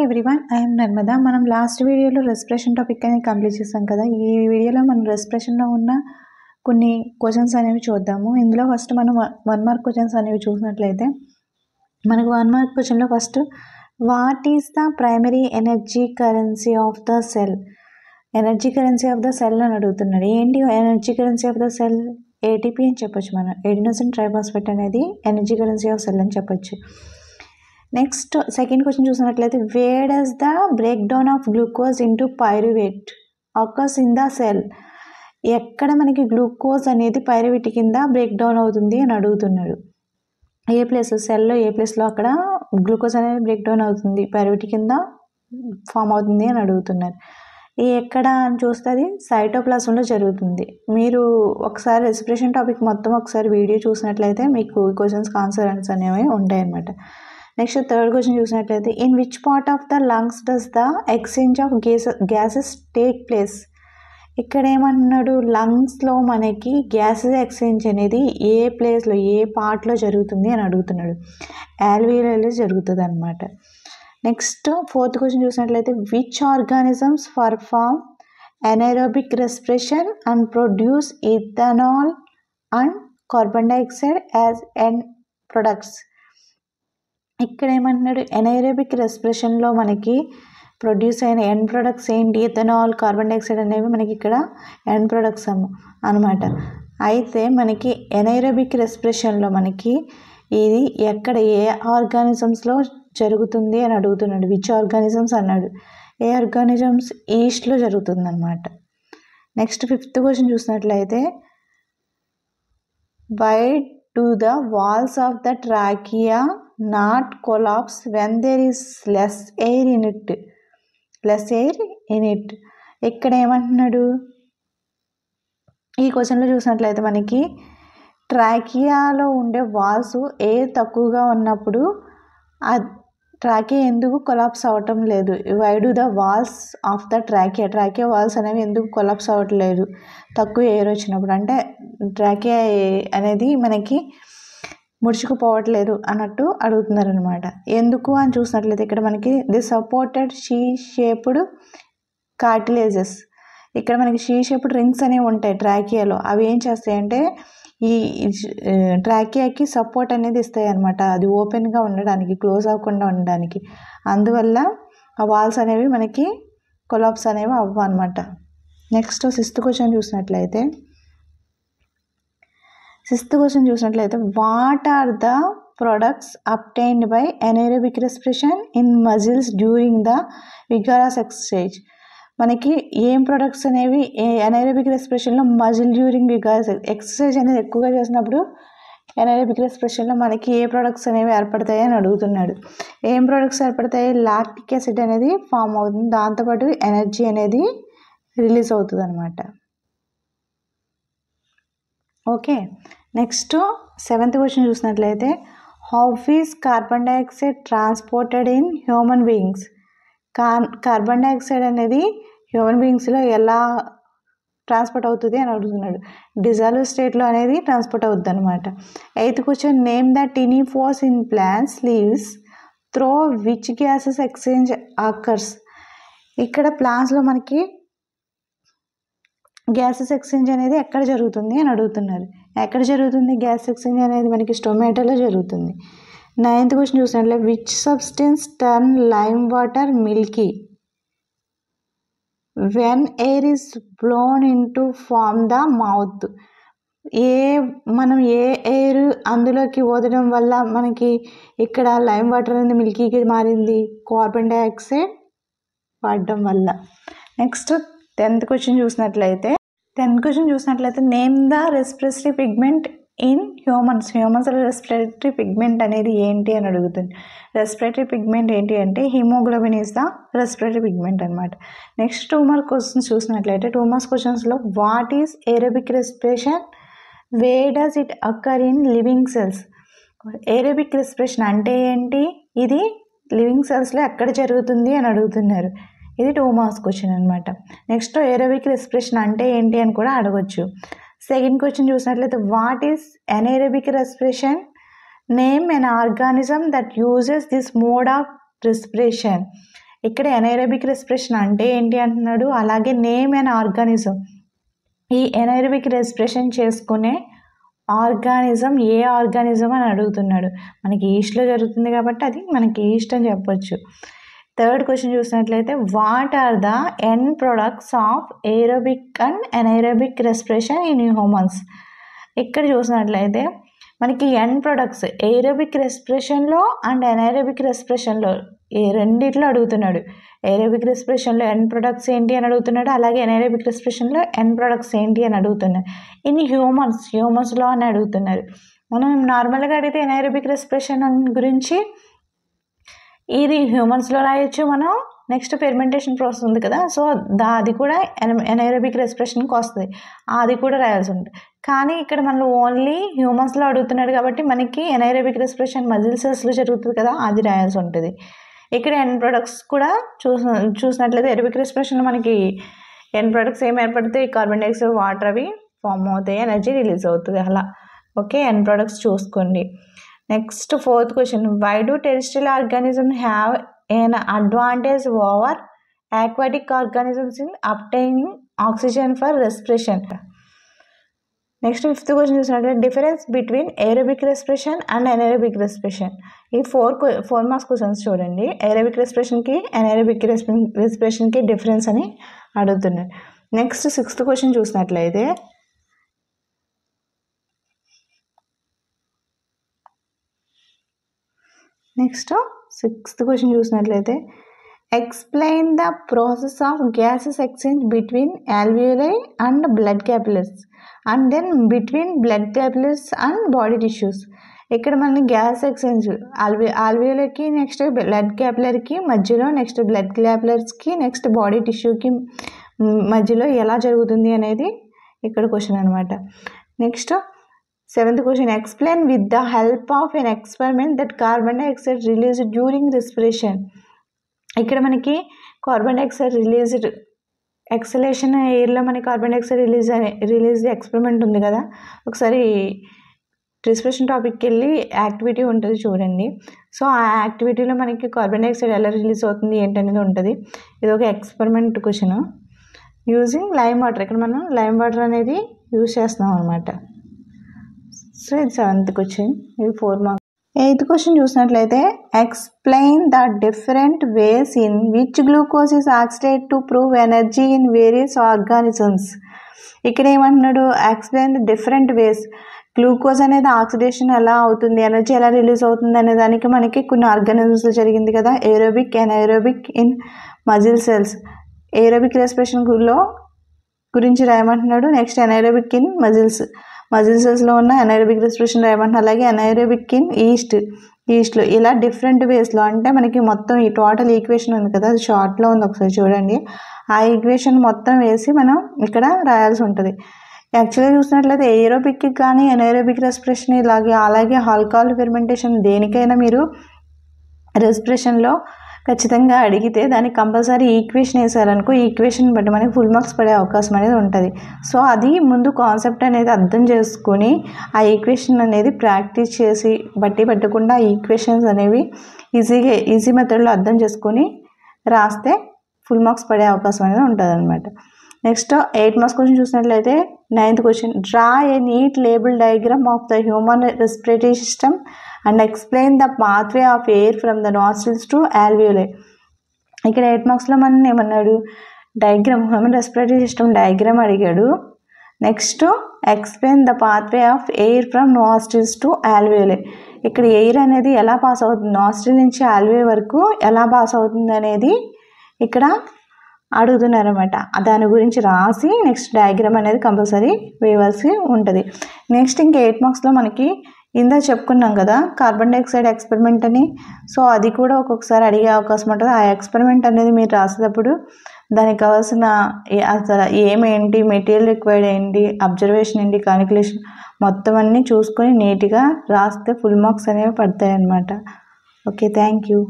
Everyone, I am Narmada. మనం last వీడియోలో respiration topic అనేది కంప్లీట్ చేసాం కదా. ఈ వీడియోలో మనం రెస్పిరేషన్లో ఉన్న కొన్ని క్వశ్చన్స్ అనేవి చూద్దాము. ఇందులో ఫస్ట్ మనం 1 మార్క్ క్వశ్చన్స్ అనేవి చూసినట్లయితే మనకు 1 మార్క్ క్వశ్చన్లో first, what is the primary energy currency of the cell? Energy currency of the cell అని అడుగుతున్నాడు. ఏంటి energy currency of the cell? ATP అని చెప్పొచ్చు. మనం ఎడినోసిన్ ట్రైఫాస్ఫేట్ అనేది ఎనర్జీ కరెన్సీ ఆఫ్ సెల్ అని చెప్పొచ్చు. నెక్స్ట్ సెకండ్ క్వశ్చన్ చూసినట్లయితే, where does the break down of glucose into pyruvate occurs in the cell? ఎక్కడ మనకి గ్లూకోజ్ అనేది పైరువేట్ కింద బ్రేక్ డౌన్ అవుతుంది అని అడుగుతున్నాడు. ఏ ప్లేస్, సెల్లో ఏ ప్లేస్లో అక్కడ గ్లూకోజ్ అనేది బ్రేక్ డౌన్ అవుతుంది, పైరువేట్ కింద ఫామ్ అవుతుంది అని అడుగుతున్నారు. ఎక్కడ అని చూస్తే అది సైటోప్లాజంలో జరుగుతుంది. మీరు ఒకసారి రెస్పిరేషన్ టాపిక్ మొత్తం ఒకసారి వీడియో చూసినట్లయితే మీకు క్వశ్చన్స్కి ఆన్సర్స్ అనేవి ఉంటాయన్నమాట. నెక్స్ట్ థర్డ్ క్వశ్చన్ చూసినట్లయితే, in which part of the lungs does the exchange of gases take place? ఇక్కడ ఏమంటున్నాడు, లంగ్స్లో మనకి గ్యాసెస్ ఎక్స్చేంజ్ అనేది ఏ ప్లేస్లో, ఏ పార్ట్లో జరుగుతుంది అని అడుగుతున్నాడు. ఆల్వియోలో జరుగుతుంది అనమాట. నెక్స్ట్ ఫోర్త్ క్వశ్చన్ చూసినట్లయితే, which organisms perform anaerobic respiration and produce ethanol and carbon dioxide as end products? ఇక్కడ ఏమంటున్నాడు, ఎనైరోబిక్ రెస్పిరేషన్లో మనకి ప్రొడ్యూస్ అయిన ఎండ్ ప్రొడక్ట్స్ ఏంటి? ఇథనాల్, కార్బన్ డైఆక్సైడ్ అనేవి మనకి ఇక్కడ ఎండ్ ప్రొడక్ట్స్ అనమాట. అయితే మనకి ఎనైరోబిక్ రెస్పిరేషన్లో మనకి ఇది ఎక్కడ, ఏ ఆర్గానిజమ్స్లో జరుగుతుంది అని అడుగుతున్నాడు. విచ్ ఆర్గానిజమ్స్ అన్నాడు. ఏ ఆర్గానిజమ్స్? ఈస్ట్లో జరుగుతుంది అనమాట. నెక్స్ట్ ఫిఫ్త్ క్వశ్చన్ చూసినట్లయితే, why do the walls of the trachea not collapse when there is less air in it? ఇక్కడ ఏమంటున్నాడు, ఈ క్వశ్చన్లో చూసినట్లయితే మనకి ట్రాకియాలో ఉండే వాల్స్ ఎయిర్ తక్కువగా ఉన్నప్పుడు ఆ ట్రాకియా ఎందుకు కొలాప్స్ అవ్వటం లేదు? Why do the walls of the trachea walls అనేవి ఎందుకు కొలాప్స్ అవ్వట్లేదు తక్కువ ఎయిర్ వచ్చినప్పుడు? అంటే ట్రాకియా అనేది మనకి ముడుచుకుపోవట్లేదు అన్నట్టు అడుగుతున్నారు అనమాట. ఎందుకు అని చూసినట్లయితే ఇక్కడ మనకి the supported she shaped cartilages, ఇక్కడ మనకి షీ షేప్డ్ రింగ్స్ అనేవి ఉంటాయి ట్రాకియాలో. అవి ఏం చేస్తాయంటే ఈ ట్రాకియాకి సపోర్ట్ అనేది ఇస్తాయి అనమాట, అది ఓపెన్గా ఉండడానికి, క్లోజ్ అవ్వకుండా ఉండడానికి. అందువల్ల ఆ వాల్స్ అనేవి మనకి కొలాప్స్ అనేవి అవ్వ అనమాట. నెక్స్ట్ సిక్స్త్ క్వశ్చన్ చూసినట్లయితే what are the products obtained by anaerobic respiration in muscles during the vigorous exercise? మనకి ఏం ప్రొడక్ట్స్ అనేవి ఎనైరోబిక్ రెస్పిరేషన్లో మజిల్ డ్యూరింగ్ విగరస్ ఎక్సర్సైజ్ అనేది ఎక్కువగా చేసినప్పుడు ఎనైరోబిక్ రెస్పిరేషన్లో మనకి ఏ ప్రొడక్ట్స్ అనేవి ఏర్పడతాయి అని అడుగుతున్నాడు. ఏం ప్రొడక్ట్స్ ఏర్పడతాయి? లాక్టిక్ యాసిడ్ అనేది ఫామ్ అవుతుంది, దాంతోపాటు ఎనర్జీ అనేది రిలీజ్ అవుతుంది అనమాట. ఓకే, నెక్స్ట్ సెవెంత్ క్వశ్చన్ చూసినట్లయితే, how is carbon dioxide transported in human beings? Carbon dioxide అనేది హ్యూమన్ బీయింగ్స్లో ఎలా ట్రాన్స్పోర్ట్ అవుతుంది అని అడుగుతున్నాడు. డిజాల్వ్ స్టేట్లో అనేది ట్రాన్స్పోర్ట్ అవుతుంది అనమాట. Eighth question, name the tiny force in plants leaves throw which gases exchange occurs? ఇక్కడ ప్లాంట్స్లో మనకి గ్యాసెస్ ఎక్స్చేంజ్ అనేది ఎక్కడ జరుగుతుంది అని అడుగుతున్నారు. ఎక్కడ జరుగుతుంది గ్యాస్ ఎక్స్చేంజ్ అనేది? మనకి స్టొమాటోలో జరుగుతుంది. నైన్త్ క్వశ్చన్ చూసినట్లయితే, which substance turn lime water milky when air is blown in to form the mouth? మనం ఏ ఎయిర్ అందులోకి వదలడం వల్ల మనకి ఇక్కడ లైమ్ వాటర్ అనేది మిల్కీకి మారింది? కార్బన్ డైఆక్సైడ్ వాడడం వల్ల. నెక్స్ట్ టెన్త్ క్వశ్చన్ చూసినట్లయితే name the respiratory pigment in హ్యూమన్స్లో రెస్పిరేటరీ పిగ్మెంట్ అనేది ఏంటి అని అడుగుతుంది. రెస్పిరేటరీ పిగ్మెంట్ ఏంటి అంటే haemoglobin is the respiratory pigment అనమాట. నెక్స్ట్ 2 మార్క్ క్వశ్చన్స్ చూసినట్లయితే 2 మార్క్స్ క్వశ్చన్స్లో, what is aerobic respiration? Where does it occur in living cells? Aerobic respiration అంటే ఏంటి? ఇది లివింగ్ సెల్స్లో ఎక్కడ జరుగుతుంది అని అడుగుతున్నారు. ఇది 2 మార్క్స్ క్వశ్చన్ అనమాట. నెక్స్ట్ ఏరోబిక్ రెస్పిరేషన్ అంటే ఏంటి అని కూడా అడగవచ్చు. సెకండ్ క్వశ్చన్ చూసినట్లయితే, what is anaerobic respiration? Name an organism that uses this mode of respiration. ఇక్కడ ఎనైరోబిక్ రెస్పిరేషన్ అంటే ఏంటి అంటున్నాడు. అలాగే నేమ్ అండ్ ఆర్గానిజం. ఈ ఎనైరోబిక్ రెస్పిరేషన్ చేసుకునే ఆర్గానిజం ఏ ఆర్గానిజం అని అడుగుతున్నాడు. మనకి ఈస్ట్లో జరుగుతుంది కాబట్టి అది మనకి ఈస్ట్ అని చెప్పొచ్చు. థర్డ్ క్వశ్చన్ చూసినట్లయితే what are the end products of aerobic and anaerobic respiration in humans. ఇక్కడ చూసినట్లయితే మనకి ఎండ్ ప్రొడక్ట్స్ ఏరోబిక్ రెస్పిరేషన్లో అండ్ ఎనైరోబిక్ రెస్పిరేషన్లో ఈ రెండిట్లో అడుగుతున్నాడు. ఏరోబిక్ రెస్పిరేషన్లో ఎండ్ ప్రొడక్ట్స్ ఏంటి అని అడుగుతున్నాడు, అలాగే ఎనైరోబిక్ రెస్పిరేషన్లో ఎండ్ ప్రొడక్ట్స్ ఏంటి అని అడుగుతున్నాడు. ఇన్ హ్యూమన్స్లో అని అడుగుతున్నారు. మనం నార్మల్గా అడిగితే ఎనైరోబిక్ రెస్పిరేషన్ గురించి ఇది హ్యూమన్స్లో రాయొచ్చు మనం. నెక్స్ట్ ఫెర్మెంటేషన్ ప్రాసెస్ ఉంది కదా, సో అది కూడా ఎనైరోబిక్ రెస్పిరేషన్కి వస్తుంది, అది కూడా రాయాల్సి ఉంటుంది. కానీ ఇక్కడ మనం ఓన్లీ హ్యూమన్స్లో అడుగుతున్నాడు కాబట్టి మనకి ఎనైరోబిక్ రెస్పిరేషన్ మజిల్ సెల్స్లో జరుగుతుంది కదా, అది రాయాల్సి ఉంటుంది. ఇక్కడ ఎండ్ ప్రొడక్ట్స్ కూడా చూసినట్లయితే ఏరోబిక్ రెస్పిరేషన్లో మనకి ఎండ్ ప్రొడక్ట్స్ ఏమి ఏర్పడతాయి, కార్బన్ డైఆక్సైడ్, వాటర్ అవి ఫామ్ అవుతాయి, ఎనర్జీ రిలీజ్ అవుతుంది అలా. ఓకే, ఎండ్ ప్రొడక్ట్స్ చూసుకోండి. Next fourth question, why do terrestrial organism have an advantage over aquatic organisms in obtaining oxygen for respiration. Next fifth question చూసినట్లయితే difference between aerobic respiration and anaerobic respiration. ఈ four marks questions చూడండి. Aerobic రెస్పిరేషన్కి anaerobic రెస్పిరేషన్కి difference అని అడుగుతున్నారు. Next sixth question చూసినట్లయితే explain the process of gases exchange between alveoli and blood capillaries and then between blood capillaries and body tissues. ఇక్కడ మనకి gas exchange ఆల్వియోలైకి నెక్స్ట్ బ్లడ్ క్యాపిలరీకి మధ్యలో, నెక్స్ట్ బ్లడ్ క్యాపిలరీస్కి నెక్స్ట్ బాడీ టిష్యూకి మధ్యలో ఎలా జరుగుతుంది అనేది ఇక్కడ క్వశ్చన్ అనమాట. Next seventh question, explain with the help of an experiment that carbon dioxide release during respiration. ఇక్కడ మనకి కార్బన్ డైఆక్సైడ్ రిలీజ్డ్ ఎక్సలేషన్ ఎయిర్లో మనకి కార్బన్ డైఆక్సైడ్ రిలీజ్ ఎక్స్పెరిమెంట్ ఉంది కదా, ఒకసారి రెస్పిరేషన్ టాపిక్కి వెళ్ళి యాక్టివిటీ ఉంటుంది చూడండి. సో ఆ యాక్టివిటీలో మనకి కార్బన్ డైఆక్సైడ్ ఎలా రిలీజ్ అవుతుంది ఏంటనేది ఉంటుంది. ఇది ఒక experiment question. Using lime water, ఇక్కడ మనం లైమ్ వాటర్ అనేది యూజ్ చేస్తున్నాం అనమాట. సో ఇది సెవెంత్ క్వశ్చన్, ఇది 4 మార్క్స్. ఎయిత్ క్వశ్చన్ చూసినట్లయితే explain the different ways in which glucose is oxidate to prove energy in various organisms. ఇక్కడ ఏమంటున్నాడు, explain the different ways, glucose అనేది ఆక్సిడేషన్ ఎలా అవుతుంది, ఎనర్జీ ఎలా రిలీజ్ అవుతుంది అనే దానికి మనకి కొన్ని ఆర్గానిజమ్స్లో జరిగింది కదా, aerobic, anaerobic in muscle cells. Aerobic respiration గురించి రాయమంటున్నాడు. నెక్స్ట్ ఎనైరోబిక్ ఇన్ మజిల్ సెల్స్లో ఉన్న ఎనైరోబిక్ రెస్పిరేషన్ రాయమంటున్నాడు. అలాగే ఎనైరోబిక్ ఇన్ ఈస్ట్లో ఇలా డిఫరెంట్ వేస్లో, అంటే మనకి మొత్తం ఈ టోటల్ ఈక్వేషన్ ఉంది కదా, అది షార్ట్లో ఉంది, ఒకసారి చూడండి. ఆ ఈక్వేషన్ మొత్తం వేసి మనం ఇక్కడ రాయాల్సి ఉంటుంది. యాక్చువల్గా చూసినట్లయితే ఏరోబిక్కి కానీ ఎనైరోబిక్ రెస్పిరేషన్ అలాగే ఆల్కహాల్ ఫెర్మెంటేషన్ దేనికైనా మీరు రెస్పిరేషన్లో ఖచ్చితంగా అడిగితే దానికి కంపల్సరీ ఈక్వేషన్ వేసారనుకో, ఈక్వేషన్ బట్టి మనకి ఫుల్ మార్క్స్ పడే అవకాశం అనేది ఉంటుంది. సో అది ముందు కాన్సెప్ట్ అనేది అర్థం చేసుకొని ఆ ఈక్వేషన్ అనేది ప్రాక్టీస్ చేసి బట్టి పట్టకుండా ఆ ఈక్వేషన్స్ అనేవి ఈజీ మెథడ్లో అర్థం చేసుకొని రాస్తే ఫుల్ మార్క్స్ పడే అవకాశం అనేది ఉంటుంది అనమాట. నెక్స్ట్ 8 మార్క్స్ క్వశ్చన్ చూసినట్లయితే 9th question, draw a neat label diagram of the human respiratory system and explain the pathway of air from the nostrils to alveoli. ఇక్కడ 8 మార్క్స్లో మనం ఏమన్నాడు, diagram, human respiratory system diagram అడిగాడు. Next explain the pathway of air from nostrils to alveoli. ఇక్కడ air అనేది ఎలా pass అవుతుంది, nostril నుంచి ఆల్వియోలై వరకు ఎలా పాస్ అవుతుంది అనేది ఇక్కడ అడుగుతున్నారన్నమాట. దాని గురించి రాసి నెక్స్ట్ డయాగ్రామ్ అనేది కంపల్సరీ వేయవలసి ఉంటుంది. నెక్స్ట్ ఇంకా 8 మార్క్స్లో మనకి ఇందా చెప్పుకున్నాం కదా కార్బన్ డైఆక్సైడ్ ఎక్స్పెరిమెంట్ అని, సో అది కూడా ఒక్కొక్కసారి అడిగే అవకాశం ఉంటుంది. ఆ ఎక్స్పెరిమెంట్ అనేది మీరు రాసేటప్పుడు దానికి కావాల్సిన అసలు ఏమేంటి, మెటీరియల్ రిక్వైర్డ్ ఏంటి, అబ్జర్వేషన్ ఏంటి, కాలిక్యులేషన్ మొత్తం అన్నీ చూసుకొని నీట్గా రాస్తే ఫుల్ మార్క్స్ అనేవి పడతాయి అన్నమాట. Okay, thank you.